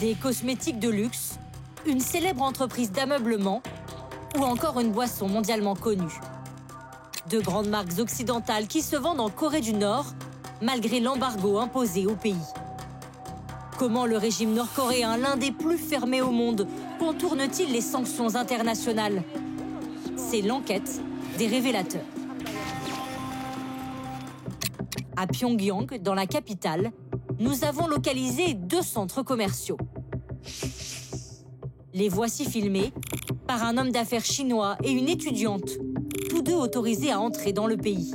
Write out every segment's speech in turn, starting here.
Des cosmétiques de luxe, une célèbre entreprise d'ameublement ou encore une boisson mondialement connue. De grandes marques occidentales qui se vendent en Corée du Nord malgré l'embargo imposé au pays. Comment le régime nord-coréen, l'un des plus fermés au monde, contourne-t-il les sanctions internationales? C'est l'enquête des révélateurs. À Pyongyang, dans la capitale, nous avons localisé 2 centres commerciaux. Les voici filmés par un homme d'affaires chinois et une étudiante, tous deux autorisés à entrer dans le pays.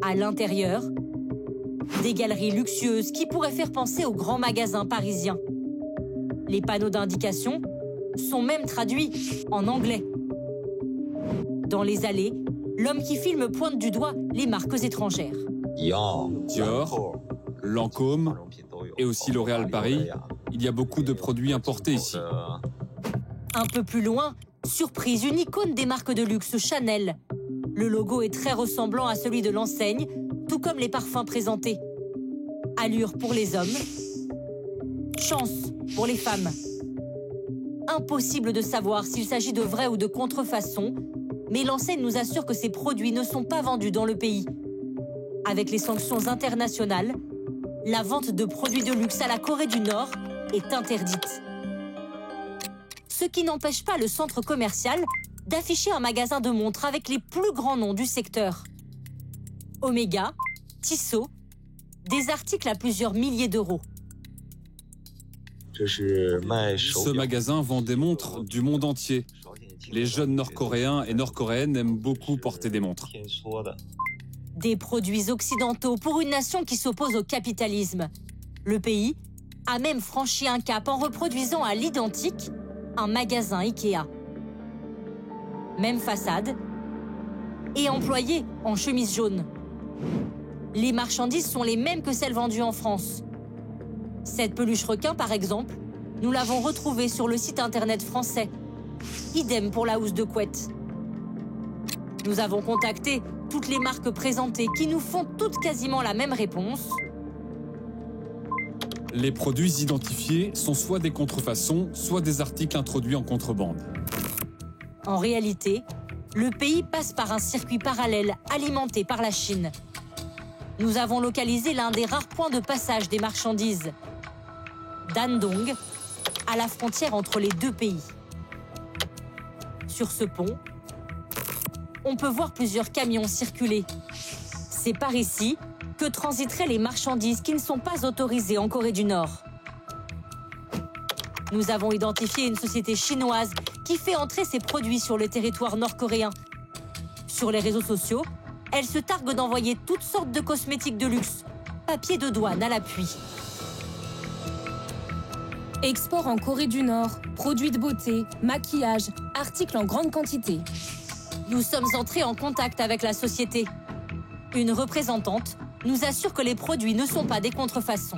À l'intérieur, des galeries luxueuses qui pourraient faire penser aux grands magasins parisiens. Les panneaux d'indication sont même traduits en anglais. Dans les allées, l'homme qui filme pointe du doigt les marques étrangères. Dior, Lancôme et aussi L'Oréal Paris. Il y a beaucoup de produits importés ici. Un peu plus loin, surprise, une icône des marques de luxe Chanel. Le logo est très ressemblant à celui de l'enseigne, tout comme les parfums présentés. Allure pour les hommes, chance pour les femmes. Impossible de savoir s'il s'agit de vrai ou de contrefaçon, mais l'enseigne nous assure que ces produits ne sont pas vendus dans le pays. Avec les sanctions internationales, la vente de produits de luxe à la Corée du Nord est interdite. Ce qui n'empêche pas le centre commercial d'afficher un magasin de montres avec les plus grands noms du secteur. Omega, Tissot, des articles à plusieurs milliers d'euros. Ce magasin vend des montres du monde entier. Les jeunes Nord-Coréens et Nord-Coréennes aiment beaucoup porter des montres. Des produits occidentaux pour une nation qui s'oppose au capitalisme. Le pays a même franchi un cap en reproduisant à l'identique un magasin Ikea. Même façade et employés en chemise jaune. Les marchandises sont les mêmes que celles vendues en France. Cette peluche requin, par exemple, nous l'avons retrouvée sur le site internet français. Idem pour la housse de couette. Nous avons contacté toutes les marques présentées qui nous font toutes quasiment la même réponse. Les produits identifiés sont soit des contrefaçons, soit des articles introduits en contrebande. En réalité, le pays passe par un circuit parallèle alimenté par la Chine. Nous avons localisé l'un des rares points de passage des marchandises. Dandong, à la frontière entre les 2 pays. Sur ce pont, on peut voir plusieurs camions circuler. C'est par ici que transiteraient les marchandises qui ne sont pas autorisées en Corée du Nord. Nous avons identifié une société chinoise qui fait entrer ses produits sur le territoire nord-coréen. Sur les réseaux sociaux, elle se targue d'envoyer toutes sortes de cosmétiques de luxe, papier de douane à l'appui. Export en Corée du Nord, produits de beauté, maquillage, articles en grande quantité. Nous sommes entrés en contact avec la société. Une représentante nous assure que les produits ne sont pas des contrefaçons.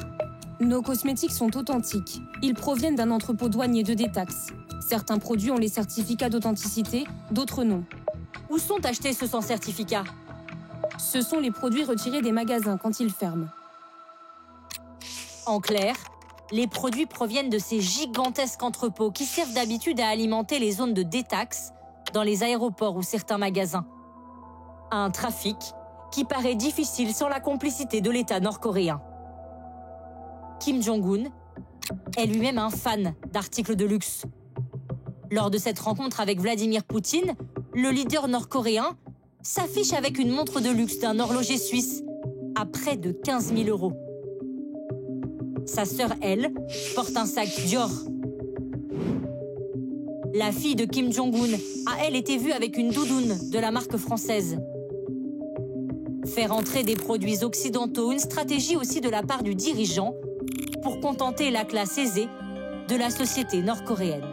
Nos cosmétiques sont authentiques. Ils proviennent d'un entrepôt douanier de détaxe. Certains produits ont les certificats d'authenticité, d'autres non. Où sont achetés ceux sans certificat? Ce sont les produits retirés des magasins quand ils ferment. En clair, les produits proviennent de ces gigantesques entrepôts qui servent d'habitude à alimenter les zones de détaxe dans les aéroports ou certains magasins. Un trafic qui paraît difficile sans la complicité de l'État nord-coréen. Kim Jong-un est lui-même un fan d'articles de luxe. Lors de cette rencontre avec Vladimir Poutine, le leader nord-coréen s'affiche avec une montre de luxe d'un horloger suisse à près de 15 000 euros. Sa sœur, elle, porte un sac Dior. La fille de Kim Jong-un a, elle, été vue avec une doudoune de la marque française. Faire entrer des produits occidentaux, une stratégie aussi de la part du dirigeant pour contenter la classe aisée de la société nord-coréenne.